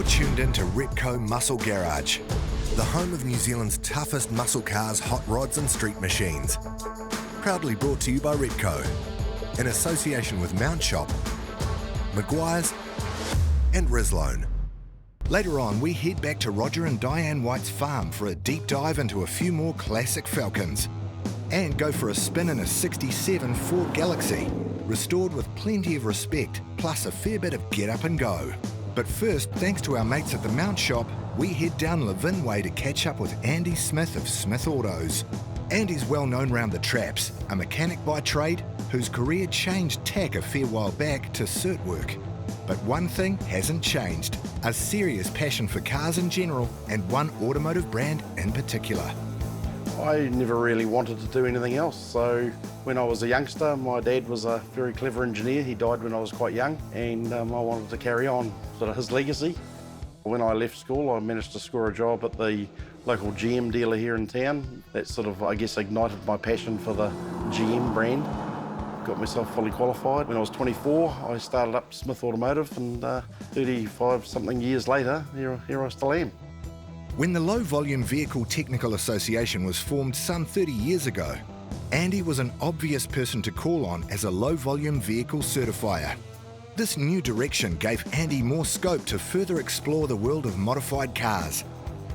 tuned in to Repco Muscle Garage, the home of New Zealand's toughest muscle cars, hot rods and street machines. Proudly brought to you by Repco, in association with Mount Shop, Maguire's and Rislone. Later on, we head back to Roger and Diane White's farm for a deep dive into a few more classic Falcons and go for a spin in a 67 Ford Galaxy, restored with plenty of respect, plus a fair bit of get up and go. But first, thanks to our mates at the Mount Shop, we head down Levin Way to catch up with Andy Smith of Smith Autos. Andy's well known round the traps, a mechanic by trade whose career changed tack a fair while back to cert work. But one thing hasn't changed, a serious passion for cars in general and one automotive brand in particular. I never really wanted to do anything else, so when I was a youngster, my dad was a very clever engineer. He died when I was quite young, and I wanted to carry on sort of his legacy. When I left school, I managed to score a job at the local GM dealer here in town. That sort of, I guess, ignited my passion for the GM brand. Got myself fully qualified. When I was 24, I started up Smith Automotive, and 35-something years later, here I still am. When the Low Volume Vehicle Technical Association was formed some 30 years ago, Andy was an obvious person to call on as a low volume vehicle certifier. This new direction gave Andy more scope to further explore the world of modified cars,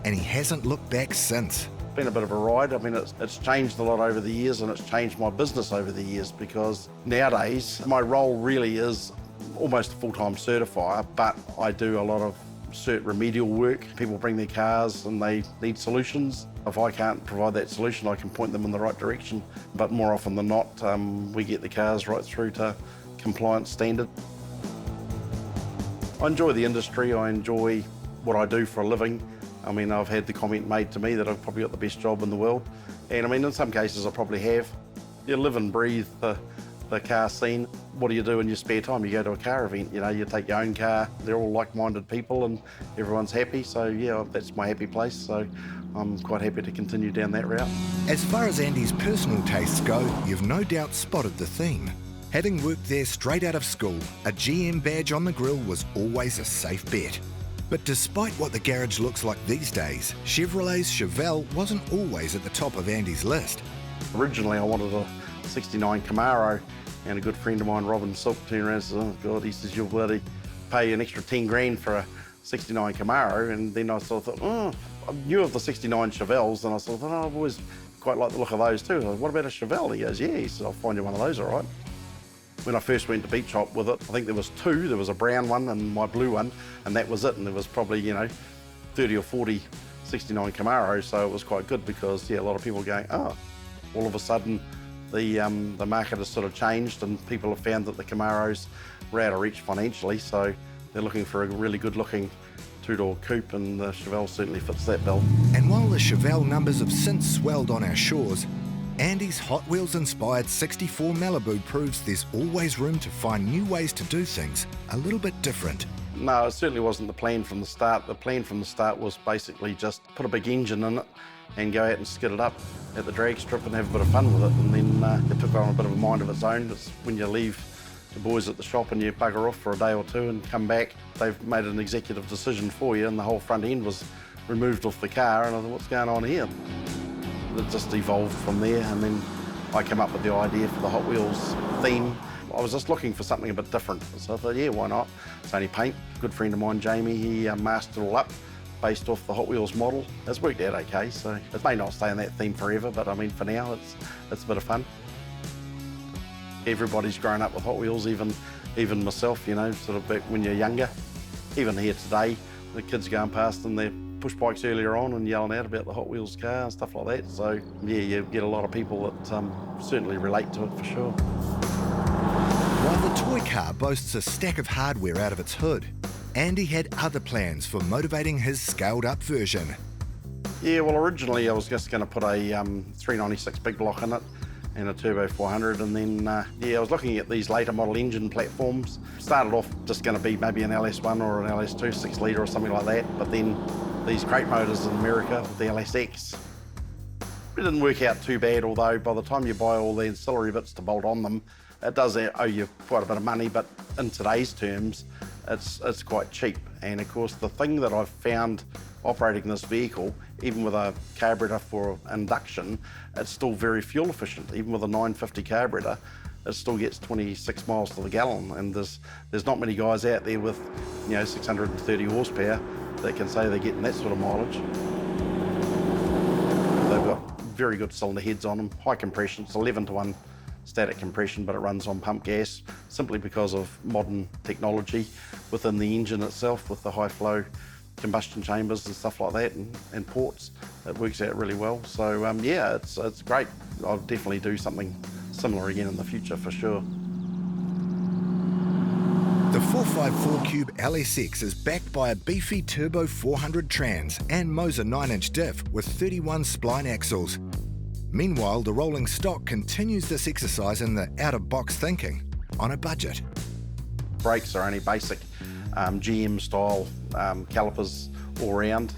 and he hasn't looked back since. It's been a bit of a ride. I mean, it's changed a lot over the years, and it's changed my business over the years, because nowadays my role really is almost a full-time certifier, but I do a lot of cert remedial work. People bring their cars and they need solutions. If I can't provide that solution, I can point them in the right direction. But more often than not, we get the cars right through to compliance standard. I enjoy the industry. I enjoy what I do for a living. I mean, I've had the comment made to me that I've probably got the best job in the world. And I mean, in some cases I probably have. You live and breathe the car scene. What do you do in your spare time? You go to a car event, you know, you take your own car. They're all like-minded people and everyone's happy. So yeah, that's my happy place. So I'm quite happy to continue down that route. As far as Andy's personal tastes go, you've no doubt spotted the theme. Having worked there straight out of school, a GM badge on the grille was always a safe bet. But despite what the garage looks like these days, Chevrolet's Chevelle wasn't always at the top of Andy's list. Originally I wanted a 69 Camaro, and a good friend of mine, Robin Silk, turned around and said, oh God, he says, you'll bloody pay an extra 10 grand for a 69 Camaro. And then I sort of thought, I knew of the 69 Chevelles, and I sort of thought, I've always quite liked the look of those too. I said, what about a Chevelle? He goes, yeah. He said, I'll find you one of those, all right. When I first went to Beach Shop with it, I think there was two. There was a brown one and my blue one, and that was it. And there was probably, 30 or 40 69 Camaros, so it was quite good because, yeah, a lot of people were going, oh, all of a sudden, the market has sort of changed and people have found that the Camaros were out of reach financially, so they're looking for a really good looking two-door coupe, and the Chevelle certainly fits that bill. And while the Chevelle numbers have since swelled on our shores, Andy's Hot Wheels inspired 64 Malibu proves there's always room to find new ways to do things a little bit different. No, it certainly wasn't the plan from the start. The plan from the start was basically just put a big engine in it and go out and skid it up at the drag strip and have a bit of fun with it. And then it took on a bit of a mind of its own. It's when you leave the boys at the shop and you bugger off for a day or two and come back, they've made an executive decision for you and the whole front end was removed off the car, and I thought, what's going on here? It just evolved from there, and then I came up with the idea for the Hot Wheels theme. I was just looking for something a bit different, so I thought, yeah, why not? It's only paint. A good friend of mine, Jamie, he masked it all up based off the Hot Wheels model. It's worked out okay, so it may not stay in that theme forever, but I mean, for now, it's a bit of fun. Everybody's grown up with Hot Wheels, even myself, sort of back when you're younger. Even here today, the kids going past and they're push bikes earlier on and yelling out about the Hot Wheels car and stuff like that. So yeah, you get a lot of people that certainly relate to it for sure. While the toy car boasts a stack of hardware out of its hood, Andy had other plans for motivating his scaled-up version. Yeah, well, originally I was just going to put a 396 big block in it and a turbo 400, and then I was looking at these later model engine platforms. Started off just going to be maybe an LS1 or an LS2 6 litre or something like that, but then these crate motors in America, the LSX, it didn't work out too bad, although by the time you buy all the ancillary bits to bolt on them, it does owe you quite a bit of money, but in today's terms, it's quite cheap. And of course, the thing that I've found operating this vehicle, even with a carburetor for induction, it's still very fuel efficient. Even with a 950 carburetor, it still gets 26 miles to the gallon. And there's not many guys out there with 630 horsepower that can say they're getting that sort of mileage. They've got very good cylinder heads on them, high compression. It's 11-to-1 static compression, but it runs on pump gas simply because of modern technology within the engine itself with the high flow combustion chambers and stuff like that and ports. It works out really well. So yeah, it's great. I'll definitely do something similar again in the future for sure. The 454 Cube LSX is backed by a beefy turbo 400 trans and Moser 9-inch diff with 31 spline axles. Meanwhile, the rolling stock continues this exercise in the out-of-box thinking on a budget. Brakes are only basic GM style calipers all round,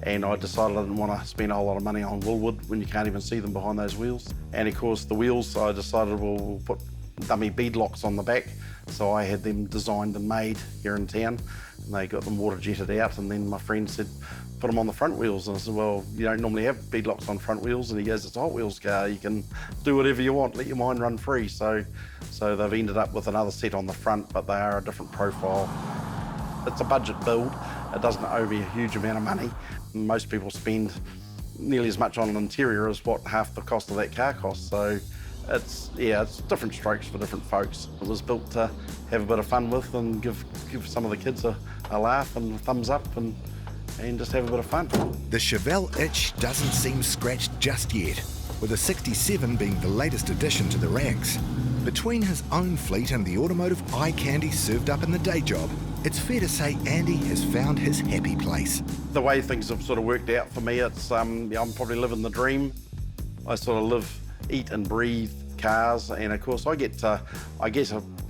and I decided I didn't want to spend a whole lot of money on Woolwood when you can't even see them behind those wheels. And of course the wheels, I decided we'll put dummy bead locks on the back, so I had them designed and made here in town, and they got them water jetted out, and then my friend said put them on the front wheels, and I said, well, you don't normally have bead locks on front wheels, and he goes, it's a Hot Wheels car, you can do whatever you want, let your mind run free. So they've ended up with another set on the front, but they are a different profile. It's a budget build. It doesn't owe me a huge amount of money. Most people spend nearly as much on an interior as what half the cost of that car costs. So it's different strokes for different folks. It was built to have a bit of fun with and give some of the kids a laugh and a thumbs up and just have a bit of fun. The Chevelle itch doesn't seem scratched just yet, with a 67 being the latest addition to the ranks. Between his own fleet and the automotive eye candy served up in the day job, it's fair to say Andy has found his happy place. The way things have sort of worked out for me, it's I'm probably living the dream. I sort of live, eat and breathe cars, and of course I get to, I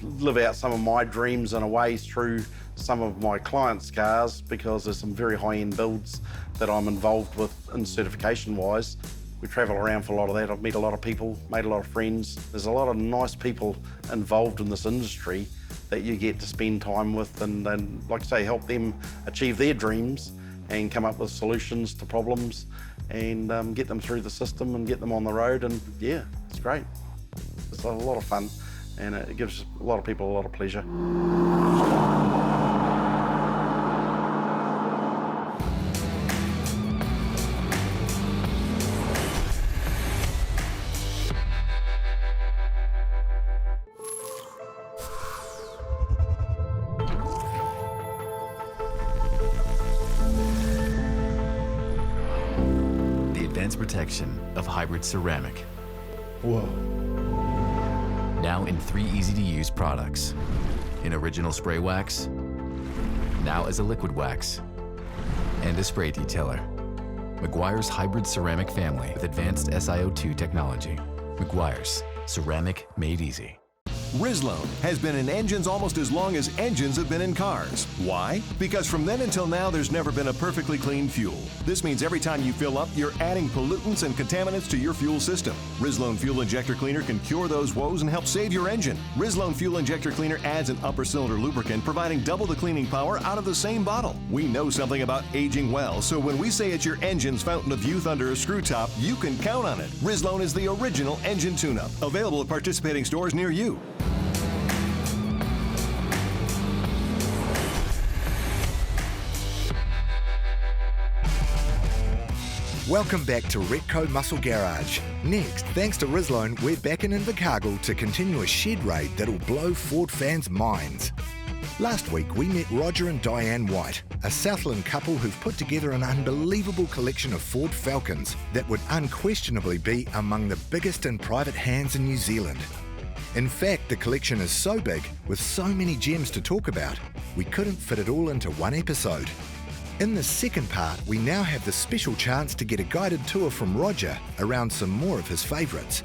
live out some of my dreams in a way through some of my clients' cars, because there's some very high-end builds that I'm involved with in certification-wise. We travel around for a lot of that. I've met a lot of people, made a lot of friends. There's a lot of nice people involved in this industry that you get to spend time with and like I say, help them achieve their dreams and come up with solutions to problems and get them through the system and get them on the road. And yeah, it's great. It's a lot of fun, and it gives a lot of people a lot of pleasure. Advanced protection of hybrid ceramic. Whoa. Now in 3 easy-to-use products. In original spray wax, now as a liquid wax, and a spray detailer. Meguiar's hybrid ceramic family with advanced SiO2 technology. Meguiar's, ceramic made easy. Rizlone has been in engines almost as long as engines have been in cars. Why? Because from then until now, there's never been a perfectly clean fuel. This means every time you fill up, you're adding pollutants and contaminants to your fuel system. Rizlone Fuel Injector Cleaner can cure those woes and help save your engine. Rizlone Fuel Injector Cleaner adds an upper cylinder lubricant, providing double the cleaning power out of the same bottle. We know something about aging well, so when we say it's your engine's fountain of youth under a screw top, you can count on it. Rizlone is the original engine tune-up. Available at participating stores near you. Welcome back to Repco Muscle Garage. Next, thanks to Rizlone, we're back in Invercargill to continue a shed raid that'll blow Ford fans' minds. Last week, we met Roger and Diane White, a Southland couple who've put together an unbelievable collection of Ford Falcons that would unquestionably be among the biggest in private hands in New Zealand. In fact, the collection is so big, with so many gems to talk about, we couldn't fit it all into one episode. In the second part, we now have the special chance to get a guided tour from Roger around some more of his favourites.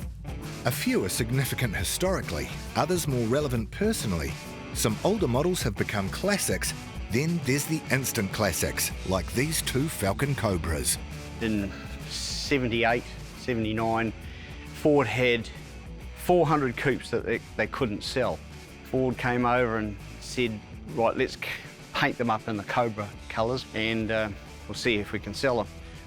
A few are significant historically, others more relevant personally. Some older models have become classics, then there's the instant classics, like these two Falcon Cobras. In 78, 79, Ford had 400 coupes that they couldn't sell. Ford came over and said, right, let's paint them up in the Cobra colours and we'll see if we can sell them.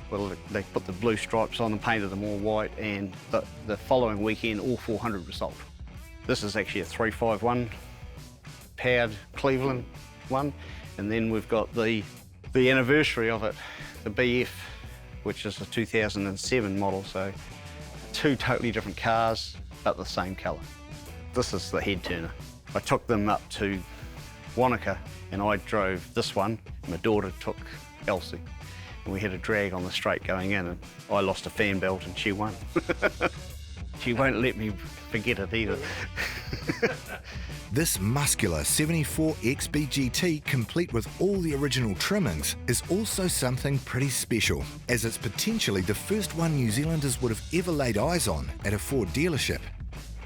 Well, they put the blue stripes on and painted them all white, and the following weekend all 400 were sold. This is actually a 351 powered Cleveland one, and then we've got the anniversary of it, the BF, which is a 2007 model, so two totally different cars but the same colour. This is the head turner. I took them up to Wanaka and I drove this one. My daughter took Elsie. And we had a drag on the straight going in, and I lost a fan belt and she won. She won't let me forget it either. This muscular 74 XB-GT, complete with all the original trimmings, is also something pretty special, as it's potentially the first one New Zealanders would have ever laid eyes on at a Ford dealership.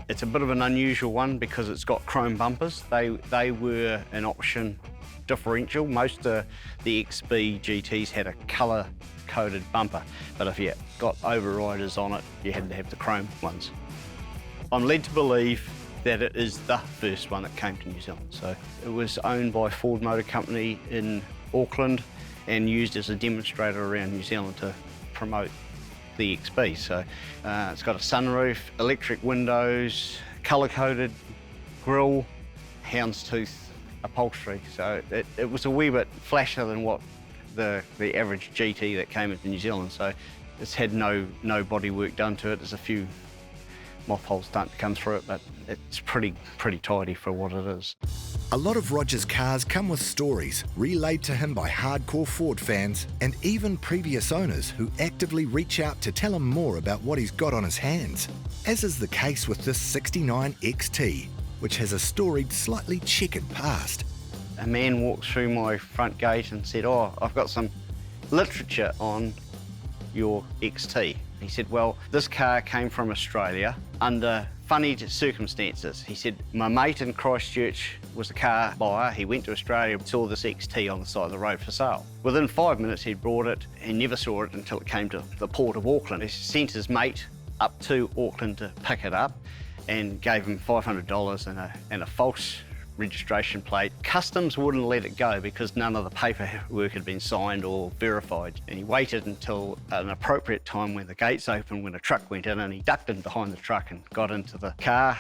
It's a bit of an unusual one because it's got chrome bumpers. They were an option differential. Most of the XB GTs had a colour-coded bumper, but if you got overriders on it, you had to have the chrome ones. I'm led to believe that it is the first one that came to New Zealand. So it was owned by Ford Motor Company in Auckland and used as a demonstrator around New Zealand to promote the XB. So it's got a sunroof, electric windows, colour-coded grille, houndstooth upholstery. So it was a wee bit flashier than what the average GT that came into New Zealand. So it's had no body work done to it. There's a few moth holes starting to come through it, but it's pretty tidy for what it is. A lot of Roger's cars come with stories relayed to him by hardcore Ford fans and even previous owners who actively reach out to tell him more about what he's got on his hands, as is the case with this 69 XT, which has a storied, slightly checkered past. A man walked through my front gate and said, "Oh, I've got some literature on your XT." He said, "Well, this car came from Australia under funny circumstances." He said, "My mate in Christchurch was a car buyer. He went to Australia, saw this XT on the side of the road for sale. Within 5 minutes, he'd brought it. He never saw it until it came to the port of Auckland. He sent his mate up to Auckland to pick it up and gave him $500 and a false registration plate. Customs wouldn't let it go because none of the paperwork had been signed or verified. And he waited until an appropriate time when the gates opened, when a truck went in, and he ducked in behind the truck and got into the car,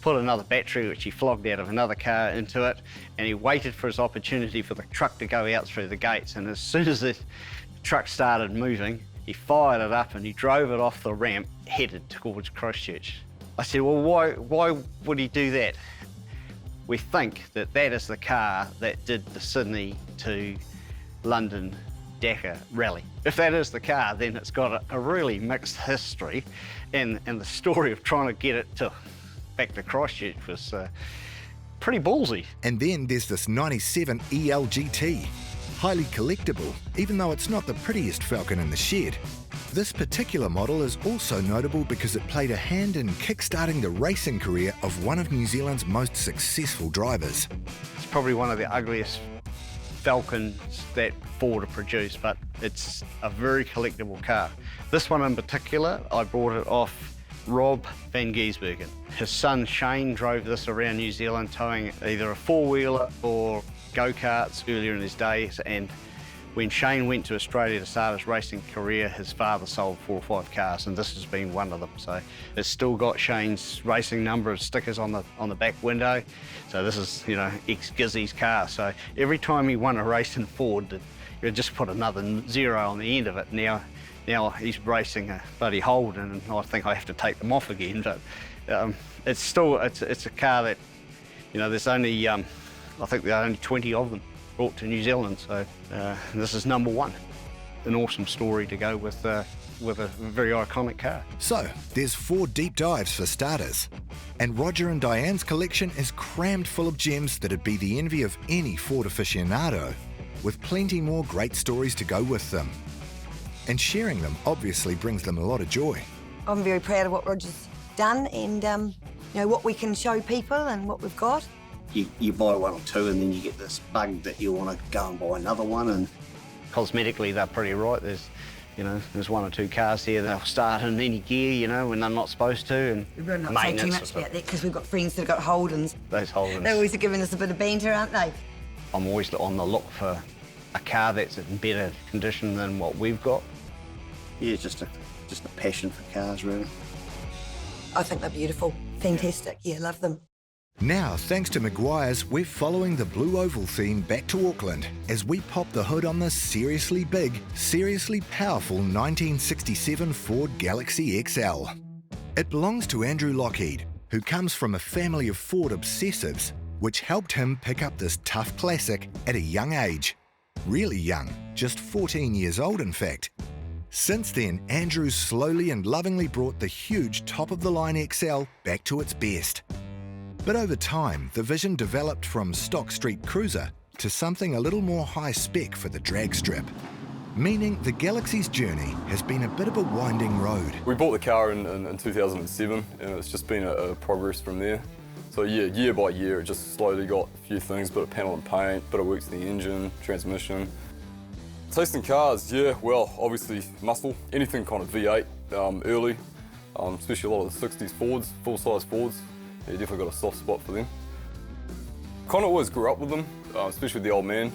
put another battery, which he flogged out of another car, into it, and he waited for his opportunity for the truck to go out through the gates. And as soon as the truck started moving, he fired it up and he drove it off the ramp, headed towards Christchurch. I said, "Well, why would he do that?" We think that that is the car that did the Sydney to London Dakar rally. If that is the car, then it's got a really mixed history, and the story of trying to get it back to Christchurch was pretty ballsy. And then there's this 97 ELGT, highly collectible, even though it's not the prettiest Falcon in the shed. This particular model is also notable because it played a hand in kickstarting the racing career of one of New Zealand's most successful drivers. It's probably one of the ugliest Falcons that Ford have produced, but it's a very collectible car. This one in particular, I bought it off Rob van Giesbergen. His son Shane drove this around New Zealand, towing either a four-wheeler or go-karts earlier in his days, and when Shane went to Australia to start his racing career, his father sold 4 or 5 cars, and this has been one of them. So it's still got Shane's racing number of stickers on the back window. So this is, ex-Gizzy's car. So every time he won a race in Ford, you just put another 0 on the end of it. Now he's racing a bloody Holden, and I think I have to take them off again. But it's a car that, there's only, I think there are only 20 of them brought to New Zealand, so this is number 1. An awesome story to go with a very iconic car. So there's 4 deep dives for starters, and Roger and Diane's collection is crammed full of gems that'd be the envy of any Ford aficionado, with plenty more great stories to go with them. And sharing them obviously brings them a lot of joy. I'm very proud of what Roger's done and what we can show people and what we've got. You buy 1 or 2 and then you get this bug that you want to go and buy another one, and cosmetically they're pretty right. There's 1 or 2 cars here that'll start in any gear, when they're not supposed to, and we better not say too much about that because we've got friends that have got Holdens. Those Holdens. They're always giving us a bit of banter, aren't they? I'm always on the look for a car that's in better condition than what we've got. Yeah, just a passion for cars, really. I think they're beautiful, fantastic. Yeah, love them. Now, thanks to Maguire's, we're following the blue oval theme back to Auckland as we pop the hood on this seriously big, seriously powerful 1967 Ford Galaxy XL. It belongs to Andrew Lockheed, who comes from a family of Ford obsessives, which helped him pick up this tough classic at a young age. Really young, just 14 years old in fact. Since then, Andrew's slowly and lovingly brought the huge top-of-the-line XL back to its best. But over time, the vision developed from stock street cruiser to something a little more high-spec for the drag strip, meaning the Galaxy's journey has been a bit of a winding road. We bought the car in 2007, and it's just been a progress from there. So yeah, year by year, it just slowly got a few things, bit of panel and paint, bit of work to the engine, transmission. Tasting cars, yeah, well, obviously muscle, anything kind of V8 early, especially a lot of the 60s Fords, full-size Fords. Yeah, definitely got a soft spot for them. Kind of always grew up with them, especially with the old man.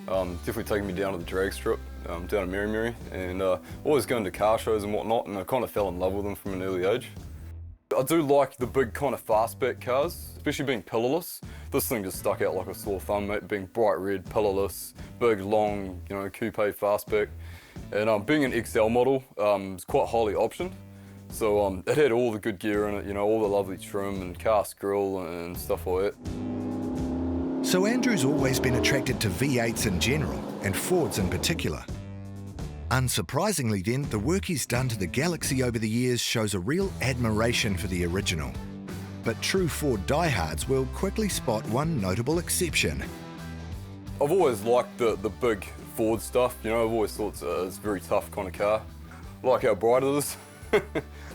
Definitely taking me down to the drag strip, down to Mary, and always going to car shows and whatnot, and I kind of fell in love with them from an early age. I do like the big kind of fastback cars, especially being pillarless. This thing just stuck out like a sore thumb, mate, being bright red, pillarless, big, long, you know, coupe fastback. And being an XL model, it's quite highly optioned. So it had all the good gear in it, you know, all the lovely trim and cast grille and stuff like that. So Andrew's always been attracted to V8s in general, and Fords in particular. Unsurprisingly then, the work he's done to the Galaxy over the years shows a real admiration for the original. But true Ford diehards will quickly spot one notable exception. I've always liked the big Ford stuff, you know, I've always thought it's a very tough kind of car. I like how bright it is.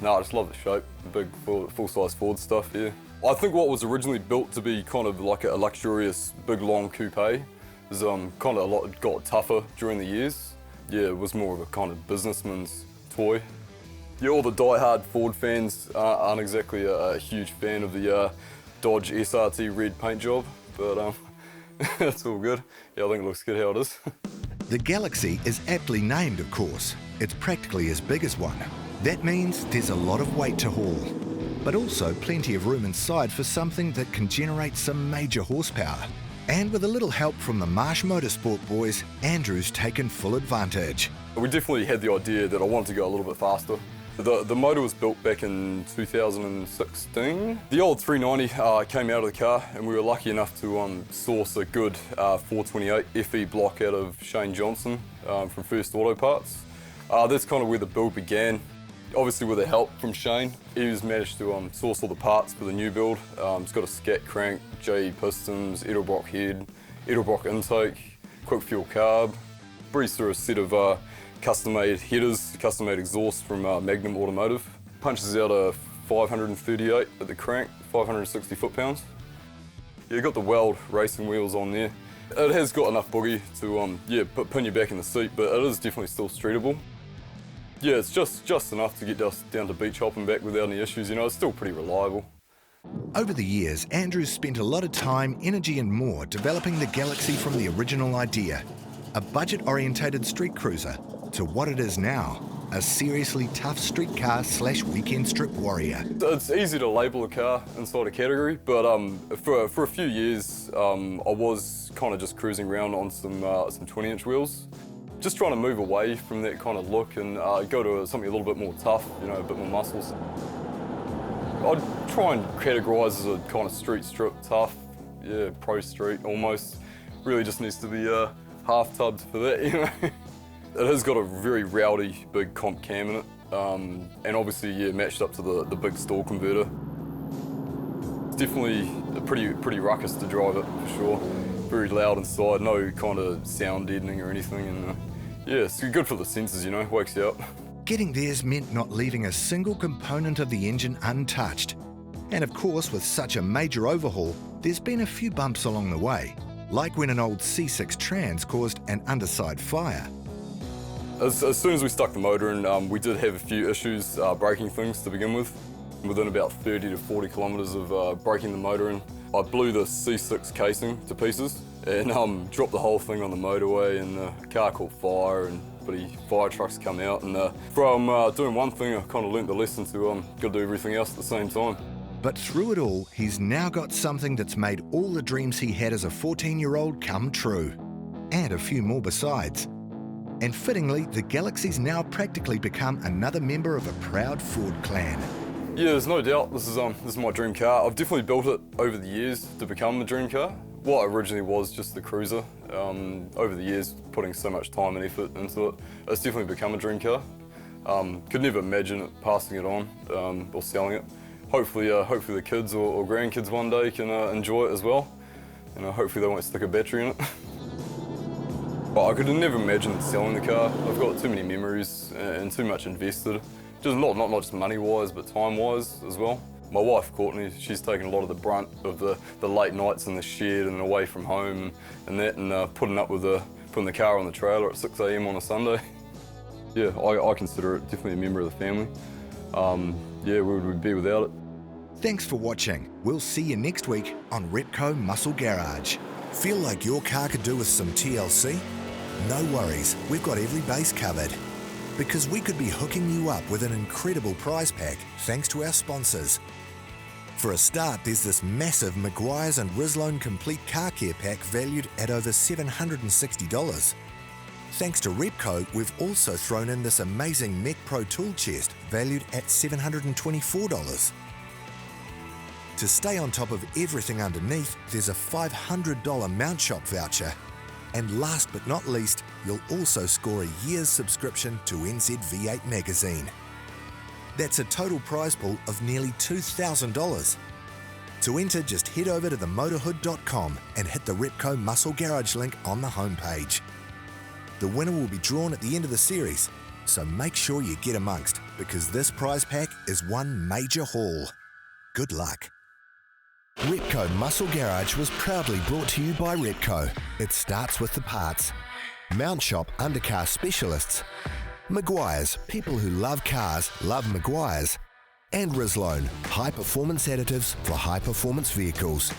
No, I just love the shape, the big full-size Ford stuff, yeah. I think what was originally built to be kind of like a luxurious, big, long coupe is kind of got tougher during the years. Yeah, it was more of a kind of businessman's toy. Yeah, all the die-hard Ford fans aren't exactly a huge fan of the Dodge SRT red paint job, but it's all good. Yeah, I think it looks good how it is. The Galaxy is aptly named, of course. It's practically as big as one. That means there's a lot of weight to haul, but also plenty of room inside for something that can generate some major horsepower. And with a little help from the Marsh Motorsport boys, Andrew's taken full advantage. We definitely had the idea that I wanted to go a little bit faster. The motor was built back in 2016. The old 390 came out of the car, and we were lucky enough to source a good 428 FE block out of Shane Johnson from First Auto Parts. That's kind of where the build began. Obviously with the help from Shane, he's managed to source all the parts for the new build. It's got a scat crank, JE pistons, Edelbrock head, Edelbrock intake, quick fuel carb. Breezed through a set of custom-made headers, custom-made exhaust from Magnum Automotive. Punches out a 538 at the crank, 560 foot-pounds. Yeah, got the Weld racing wheels on there. It has got enough boogie to pin you back in the seat, but it is definitely still streetable. Yeah, it's just enough to get us down to beach hopping back without any issues, you know, it's still pretty reliable. Over the years, Andrew's spent a lot of time, energy and more developing the Galaxy from the original idea, a budget-orientated street cruiser, to what it is now, a seriously tough street car / weekend strip warrior. It's easy to label a car inside a category, but for a few years, I was kind of just cruising around on some 20-inch wheels. Just trying to move away from that kind of look and go to something a little bit more tough, you know, a bit more muscles. I'd try and categorise as a kind of street strip tough, yeah, pro street almost. Really just needs to be half-tubbed for that, you know. It has got a very rowdy big comp cam in it, and obviously, yeah, matched up to the big stall converter. It's definitely a pretty ruckus to drive it, for sure. Very loud inside, no kind of sound deadening or anything, and yeah, it's good for the senses, you know, wakes you up. Getting there's meant not leaving a single component of the engine untouched. And of course, with such a major overhaul, there's been a few bumps along the way, like when an old C6 Trans caused an underside fire. As soon as we stuck the motor in, we did have a few issues braking things to begin with. Within about 30 to 40 kilometres of breaking the motor in, I blew the C6 casing to pieces and dropped the whole thing on the motorway, and the car caught fire and fire trucks come out. And from doing one thing, I kind of learnt the lesson to got to do everything else at the same time. But through it all, he's now got something that's made all the dreams he had as a 14-year-old come true. And a few more besides. And fittingly, the Galaxy's now practically become another member of a proud Ford clan. Yeah, there's no doubt this is my dream car. I've definitely built it over the years to become the dream car. What originally was just the cruiser, over the years putting so much time and effort into it, it's definitely become a dream car. Could never imagine it passing it on or selling it. Hopefully the kids or grandkids one day can enjoy it as well, and hopefully they won't stick a battery in it. But I could have never imagined selling the car. I've got too many memories and too much invested. Just not just money-wise, but time-wise as well. My wife, Courtney, she's taken a lot of the brunt of the late nights in the shed and away from home and putting up with putting the car on the trailer at 6 a.m. on a Sunday. Yeah, I consider it definitely a member of the family. Yeah, where would we be without it? Thanks for watching. We'll see you next week on Repco Muscle Garage. Feel like your car could do with some TLC? No worries, we've got every base covered. Because we could be hooking you up with an incredible prize pack thanks to our sponsors. For a start, there's this massive Maguire's and Rislone Complete Car Care Pack valued at over $760. Thanks to Repco, we've also thrown in this amazing Mech Pro tool chest valued at $724. To stay on top of everything underneath, there's a $500 mount shop voucher. And last but not least, you'll also score a year's subscription to NZ-V8 magazine. That's a total prize pool of nearly $2,000. To enter, just head over to themotorhood.com and hit the Repco Muscle Garage link on the homepage. The winner will be drawn at the end of the series, so make sure you get amongst, because this prize pack is one major haul. Good luck. Repco Muscle Garage was proudly brought to you by Repco. It starts with the parts. Mount Shop Undercar Specialists. Maguire's, people who love cars love Maguire's. And Rislone, high performance additives for high performance vehicles.